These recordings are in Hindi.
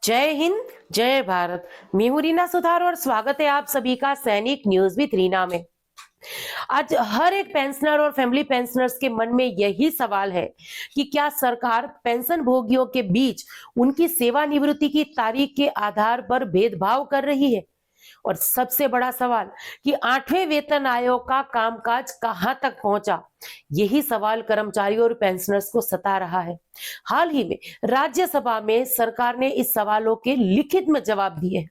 जय हिंद, जय भारत। मैं हूं रीना सुथार और स्वागत है आप सभी का सैनिक न्यूज विद रीना में। आज हर एक पेंशनर और फैमिली पेंशनर्स के मन में यही सवाल है कि क्या सरकार पेंशन भोगियों के बीच उनकी सेवानिवृत्ति की तारीख के आधार पर भेदभाव कर रही है। और सबसे बड़ा सवाल कि 8वें वेतन आयोग का कामकाज कहां तक पहुंचा, यही सवाल कर्मचारियों और पेंशनर्स को सता रहा है। हाल ही में राज्यसभा में सरकार ने इस सवालों के लिखित में जवाब दिए हैं।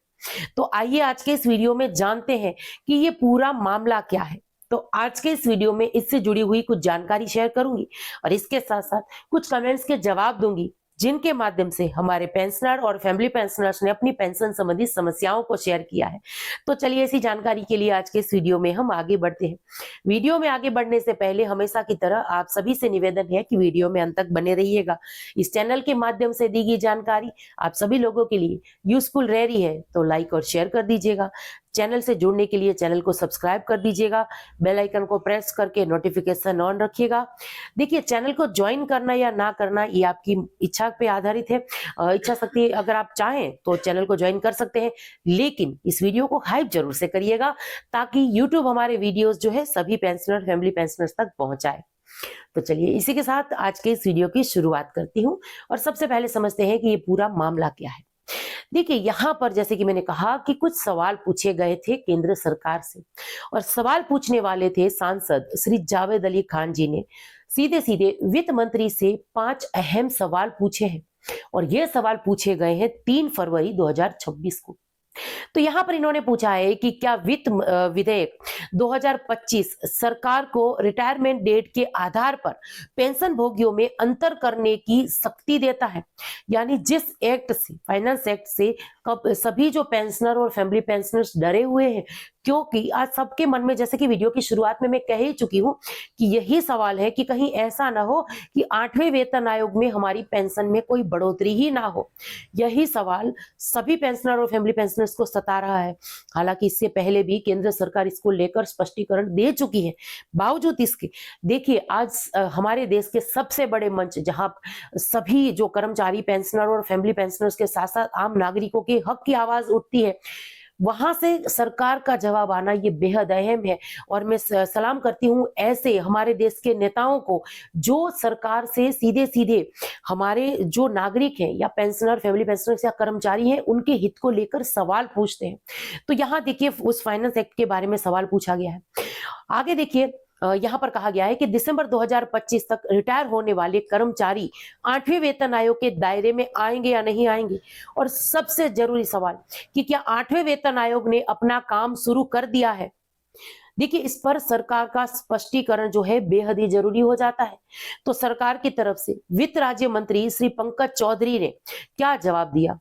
तो आइए आज के इस वीडियो में जानते हैं कि ये पूरा मामला क्या है। तो आज के इस वीडियो में इससे जुड़ी हुई कुछ जानकारी शेयर करूंगी और इसके साथ साथ कुछ कमेंट्स के जवाब दूंगी, जिनके माध्यम से हमारे पेंशनर और फैमिली पेंशनर्स ने अपनी पेंशन संबंधी समस्याओं को शेयर किया है। तो चलिए इसी जानकारी के लिए आज के इस वीडियो में हम आगे बढ़ते हैं। वीडियो में आगे बढ़ने से पहले हमेशा की तरह आप सभी से निवेदन है कि वीडियो में अंत तक बने रहिएगा। इस चैनल के माध्यम से दी गई जानकारी आप सभी लोगों के लिए यूजफुल रह रही है तो लाइक और शेयर कर दीजिएगा। चैनल से जुड़ने के लिए चैनल को सब्सक्राइब कर दीजिएगा, बेल आइकन को प्रेस करके नोटिफिकेशन ऑन रखिएगा। देखिए, चैनल को ज्वाइन करना या ना करना ये आपकी इच्छा पे आधारित है। इच्छा शक्ति अगर आप चाहें तो चैनल को ज्वाइन कर सकते हैं, लेकिन इस वीडियो को हाइप जरूर से करिएगा ताकि यूट्यूब हमारे वीडियोस जो है सभी पेंशनर फैमिली पेंशनर्स तक पहुंचाए। तो चलिए इसी के साथ आज के इस वीडियो की शुरुआत करती हूँ और सबसे पहले समझते हैं कि ये पूरा मामला क्या है। देखिए, यहाँ पर जैसे कि मैंने कहा कि कुछ सवाल पूछे गए थे केंद्र सरकार से और सवाल पूछने वाले थे सांसद श्री जावेद अली खान जी ने सीधे सीधे वित्त मंत्री से 5 अहम सवाल पूछे हैं और ये सवाल पूछे गए हैं 3 फरवरी 2026 को। तो यहां पर इन्होंने पूछा है कि क्या वित्त विधेयक 2025 सरकार को रिटायरमेंट डेट के आधार पर पेंशन भोगियों में अंतर करने की शक्ति देता है। यानी जिस एक्ट से, फाइनेंस एक्ट से सभी जो पेंशनर और फैमिली पेंशनर्स डरे हुए हैं, क्योंकि आज सबके मन में, जैसे कि वीडियो की शुरुआत में मैं कह ही चुकी हूं, कि यही सवाल है कि कहीं ऐसा ना हो कि 8वें वेतन आयोग में हमारी पेंशन में कोई बढ़ोतरी ही ना हो। यही सवाल सभी पेंशनर और फैमिली पेंशनर्स को सता रहा है। हालांकि इससे पहले भी केंद्र सरकार इसको लेकर स्पष्टीकरण दे चुकी है। बावजूद इसके देखिए, आज हमारे देश के सबसे बड़े मंच, जहां सभी जो कर्मचारी पेंशनर और फैमिली पेंशनर्स के साथ साथ आम नागरिकों के हक की आवाज उठती है, वहां से सरकार का जवाब आना ये बेहद अहम है। और मैं सलाम करती हूं ऐसे हमारे देश के नेताओं को जो सरकार से सीधे सीधे हमारे जो नागरिक हैं या पेंशनर, फैमिली पेंशनर्स या कर्मचारी हैं, उनके हित को लेकर सवाल पूछते हैं। तो यहाँ देखिए, उस फाइनेंस एक्ट के बारे में सवाल पूछा गया है। आगे देखिए, यहाँ पर कहा गया है कि दिसंबर 2025 तक रिटायर होने वाले कर्मचारी 8वें वेतन आयोग के दायरे में आएंगे या नहीं आएंगे। और सबसे जरूरी सवाल कि क्या 8वें वेतन आयोग ने अपना काम शुरू कर दिया है। देखिए, इस पर सरकार का स्पष्टीकरण जो है बेहद ही जरूरी हो जाता है। तो सरकार की तरफ से वित्त राज्य मंत्री श्री पंकज चौधरी ने क्या जवाब दिया।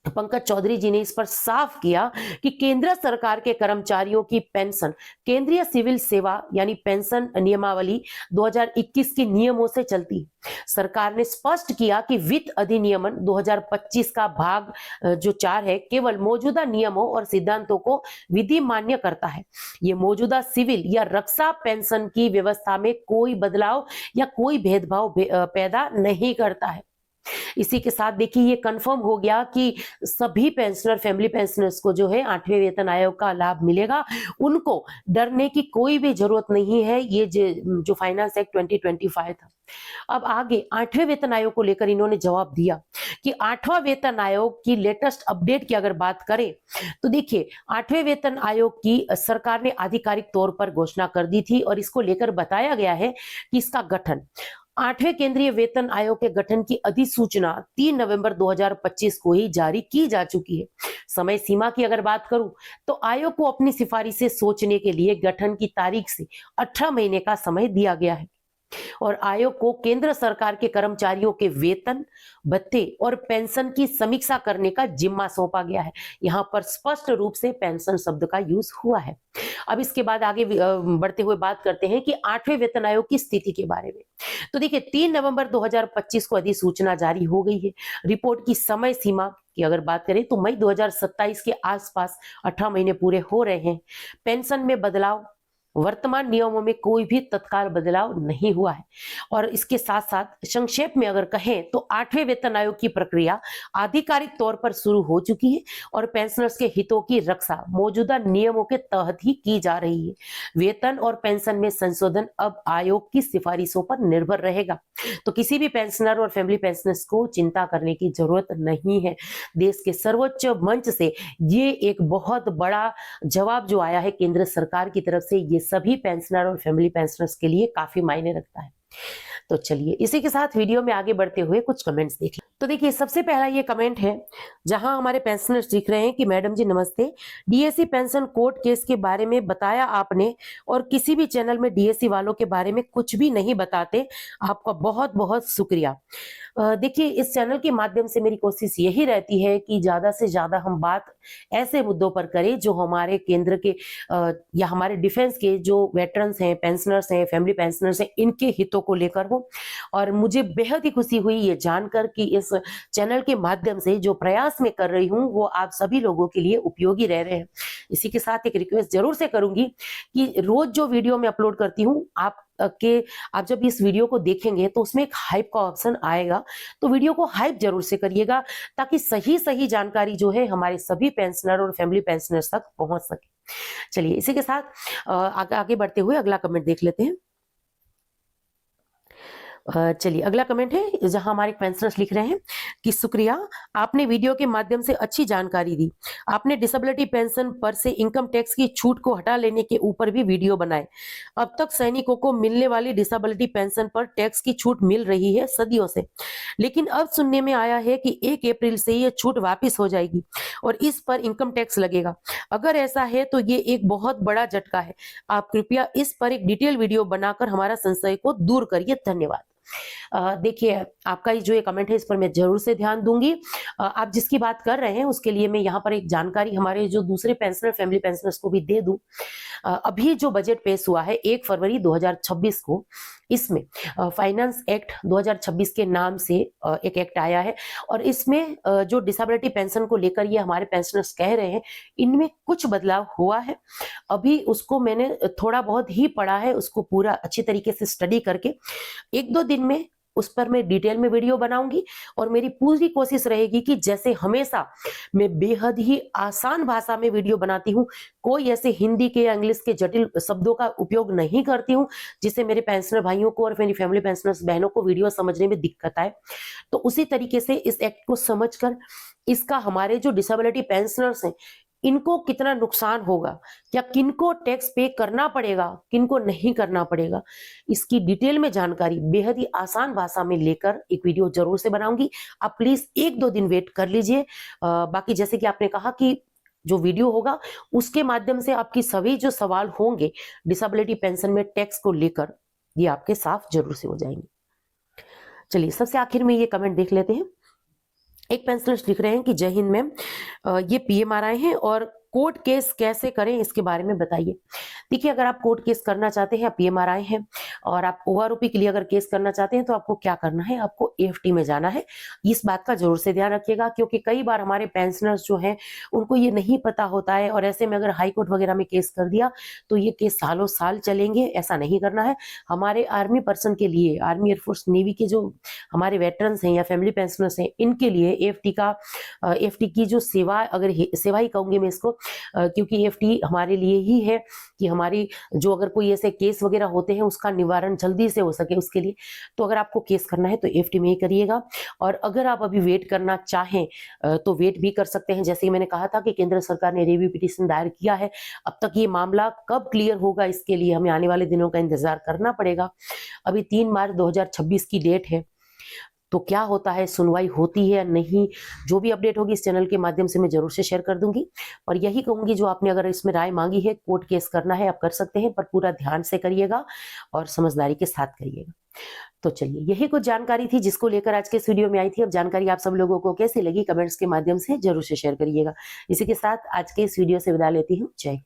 पंकज चौधरी जी ने इस पर साफ किया कि केंद्र सरकार के कर्मचारियों की पेंशन केंद्रीय सिविल सेवा यानी पेंशन नियमावली 2021 के नियमों से चलती है। सरकार ने स्पष्ट किया कि वित्त अधिनियमन 2025 का भाग जो 4 है केवल मौजूदा नियमों और सिद्धांतों को विधि मान्य करता है। ये मौजूदा सिविल या रक्षा पेंशन की व्यवस्था में कोई बदलाव या कोई भेदभाव पैदा नहीं करता है। इसी के साथ देखिए, ये कंफर्म हो गया कि सभी पेंशनर, फैमिली पेंशनर्स को जो है 8वें वेतन आयोग का लाभ मिलेगा। उनको डरने की कोई भी जरूरत नहीं है। ये जो फाइनेंस एक्ट 2025 था। अब आगे 8वें वेतन आयोग को लेकर इन्होंने जवाब दिया कि 8वां वेतन आयोग की लेटेस्ट अपडेट की अगर बात करें तो देखिए, 8वें वेतन आयोग की सरकार ने आधिकारिक तौर पर घोषणा कर दी थी और इसको लेकर बताया गया है कि इसका गठन 8वें केंद्रीय वेतन आयोग के गठन की अधिसूचना 3 नवंबर 2025 को ही जारी की जा चुकी है। समय सीमा की अगर बात करूं तो आयोग को अपनी सिफारिशें सोचने के लिए गठन की तारीख से 18 महीने का समय दिया गया है और आयोग को केंद्र सरकार के कर्मचारियों के वेतन, भत्ते और पेंशन की समीक्षा करने का जिम्मा सौंपा गया है। यहाँ पर स्पष्ट रूप से पेंशन शब्द का यूज हुआ है। अब इसके बाद आगे बढ़ते हुए बात करते हैं कि 8वें वेतन आयोग की स्थिति के बारे में। तो देखिए, 3 नवंबर 2025 को अधिसूचना जारी हो गई है। रिपोर्ट की समय सीमा की अगर बात करें तो मई 2027 के आसपास 18 महीने पूरे हो रहे हैं। पेंशन में बदलाव वर्तमान नियमों में कोई भी तत्काल बदलाव नहीं हुआ है। और इसके साथ साथ संक्षेप में अगर कहें तो 8वें वेतन आयोग की प्रक्रिया आधिकारिक तौर पर शुरू हो चुकी है और पेंशनर्स के हितों की रक्षा मौजूदा नियमों के तहत ही की जा रही है। वेतन और पेंशन में संशोधन अब आयोग की सिफारिशों पर निर्भर रहेगा। तो किसी भी पेंशनर और फैमिली पेंशनर्स को चिंता करने की जरूरत नहीं है। देश के सर्वोच्च मंच से ये एक बहुत बड़ा जवाब जो आया है केंद्र सरकार की तरफ से, ये सभी पेंशनर और फैमिली पेंशनर्स के लिए काफी मायने रखता है। तो चलिए इसी के साथ वीडियो में आगे बढ़ते हुए कुछ कमेंट्स देख लें। तो देखिए सबसे पहला ये कमेंट है जहां हमारे पेंशनर्स लिख रहे हैं कि मैडम जी नमस्ते, डीएससी पेंशन कोर्ट केस के बारे में बताया आपने और किसी भी चैनल में डीएससी वालों के बारे में कुछ भी नहीं बताते, आपका बहुत बहुत शुक्रिया। देखिए इस चैनल के माध्यम से मेरी कोशिश यही रहती है कि ज्यादा से ज्यादा हम बात ऐसे मुद्दों पर करें जो हमारे केंद्र के या हमारे डिफेंस के जो वेटरन्स हैं, पेंशनर्स हैं, फैमिली पेंशनर्स हैं, इनके हितों को लेकर हो। और मुझे बेहद ही खुशी हुई ये जानकर कि इस चैनल के माध्यम से जो प्रयास मैं कर रही हूँ वो आप सभी लोगों के लिए उपयोगी रह रहे हैं। इसी के साथ एक रिक्वेस्ट जरूर से करूंगी कि रोज जो वीडियो मैं अपलोड करती हूँ आप जब इस वीडियो को देखेंगे तो उसमें एक हाइप का ऑप्शन आएगा, तो वीडियो को हाइप जरूर से करिएगा ताकि सही सही जानकारी जो है हमारे सभी पेंशनर और फैमिली पेंशनर्स तक पहुंच सके। चलिए इसी के साथ आगे बढ़ते हुए अगला कमेंट देख लेते हैं। चलिए अगला कमेंट है जहां हमारे पेंशनर्स लिख रहे हैं कि शुक्रिया, आपने वीडियो के माध्यम से अच्छी जानकारी दी। आपने डिसेबिलिटी पेंशन पर से इनकम टैक्स की छूट को हटा लेने के ऊपर भी वीडियो बनाए। अब तक सैनिकों को मिलने वाली डिसेबिलिटी पेंशन पर टैक्स की छूट मिल रही है सदियों से, लेकिन अब सुनने में आया है कि 1 अप्रैल से ये छूट वापिस हो जाएगी और इस पर इनकम टैक्स लगेगा। अगर ऐसा है तो ये एक बहुत बड़ा झटका है। आप कृपया इस पर एक डिटेल वीडियो बनाकर हमारा संशय को दूर करिए। धन्यवाद। देखिए आपका जो ये कमेंट है इस पर मैं जरूर से ध्यान दूंगी। आप जिसकी बात कर रहे हैं उसके लिए मैं यहाँ पर एक जानकारी हमारे जो दूसरे पेंशनर फैमिली पेंशनर्स को भी दे दूं। अभी जो बजट पेश हुआ है 1 फरवरी 2026 को, इसमें फाइनेंस एक्ट 2026 के नाम से एक एक्ट आया है और इसमें जो डिसेबिलिटी पेंशन को लेकर ये हमारे पेंशनर्स कह रहे हैं इनमें कुछ बदलाव हुआ है। अभी उसको मैंने थोड़ा बहुत ही पढ़ा है, उसको पूरा अच्छी तरीके से स्टडी करके 1-2 दिन में उस पर मैं डिटेल में वीडियो बनाऊंगी और मेरी पूरी कोशिश रहेगी कि जैसे हमेशा मैं बेहद ही आसान भाषा में वीडियो बनाती हूँ, कोई ऐसे हिंदी के या इंग्लिश के जटिल शब्दों का उपयोग नहीं करती हूँ जिससे मेरे पेंशनर भाइयों को और मेरी फैमिली पेंशनर्स बहनों को वीडियो समझने में दिक्कत आए। तो उसी तरीके से इस एक्ट को समझकर इसका हमारे जो डिसेबिलिटी पेंशनर्स हैं इनको कितना नुकसान होगा या किनको टैक्स पे करना पड़ेगा, किनको नहीं करना पड़ेगा, इसकी डिटेल में जानकारी बेहद ही आसान भाषा में लेकर एक वीडियो जरूर से बनाऊंगी। आप प्लीज 1-2 दिन वेट कर लीजिए। बाकी जैसे कि आपने कहा कि जो वीडियो होगा उसके माध्यम से आपकी सभी जो सवाल होंगे डिसेबिलिटी पेंशन में टैक्स को लेकर ये आपके साफ जरूर से हो जाएंगे। चलिए सबसे आखिर में ये कमेंट देख लेते हैं। एक पेंशनर्स लिख रहे हैं कि जय हिंद मैम, ये पीएमआरआई हैं और कोर्ट केस कैसे करें इसके बारे में बताइए। देखिए अगर आप कोर्ट केस करना चाहते हैं, आप पीएमआरआई हैं और आप ओआरओपी के लिए अगर केस करना चाहते हैं तो आपको क्या करना है, आपको एएफटी में जाना है। इस बात का जरूर से ध्यान रखिएगा क्योंकि कई बार हमारे पेंशनर्स जो हैं उनको ये नहीं पता होता है और ऐसे में अगर हाई कोर्ट वगैरह में केस कर दिया तो ये केस सालों साल चलेंगे। ऐसा नहीं करना है। हमारे आर्मी पर्सन के लिए, आर्मी एयरफोर्स नेवी के जो हमारे वेटरन्स हैं या फैमिली पेंशनर्स हैं, इनके लिए एएफटी की जो सेवा, अगर सेवा ही कहूंगी मैं इसको, क्योंकि एएफटी हमारे लिए ही है कि हमारी जो अगर कोई ऐसे केस वगैरह होते हैं उसका निवारण जल्दी से हो सके उसके लिए। तो अगर आपको केस करना है तो एएफटी में ही करिएगा। और अगर आप अभी वेट करना चाहें तो वेट भी कर सकते हैं। जैसे मैंने कहा था कि केंद्र सरकार ने रिव्यू पिटीशन दायर किया है। अब तक ये मामला कब क्लियर होगा इसके लिए हमें आने वाले दिनों का इंतजार करना पड़ेगा। अभी 3 मार्च 2026 की डेट है, तो क्या होता है, सुनवाई होती है या नहीं, जो भी अपडेट होगी इस चैनल के माध्यम से मैं जरूर से शेयर कर दूंगी। और यही कहूंगी जो आपने अगर इसमें राय मांगी है, कोर्ट केस करना है आप कर सकते हैं, पर पूरा ध्यान से करिएगा और समझदारी के साथ करिएगा। तो चलिए यही कुछ जानकारी थी जिसको लेकर आज के इस वीडियो में आई थी। अब जानकारी आप सब लोगों को कैसी लगी कमेंट्स के माध्यम से जरूर से शेयर करिएगा। इसी के साथ आज के इस वीडियो से विदा लेती हूँ। जय हिंद।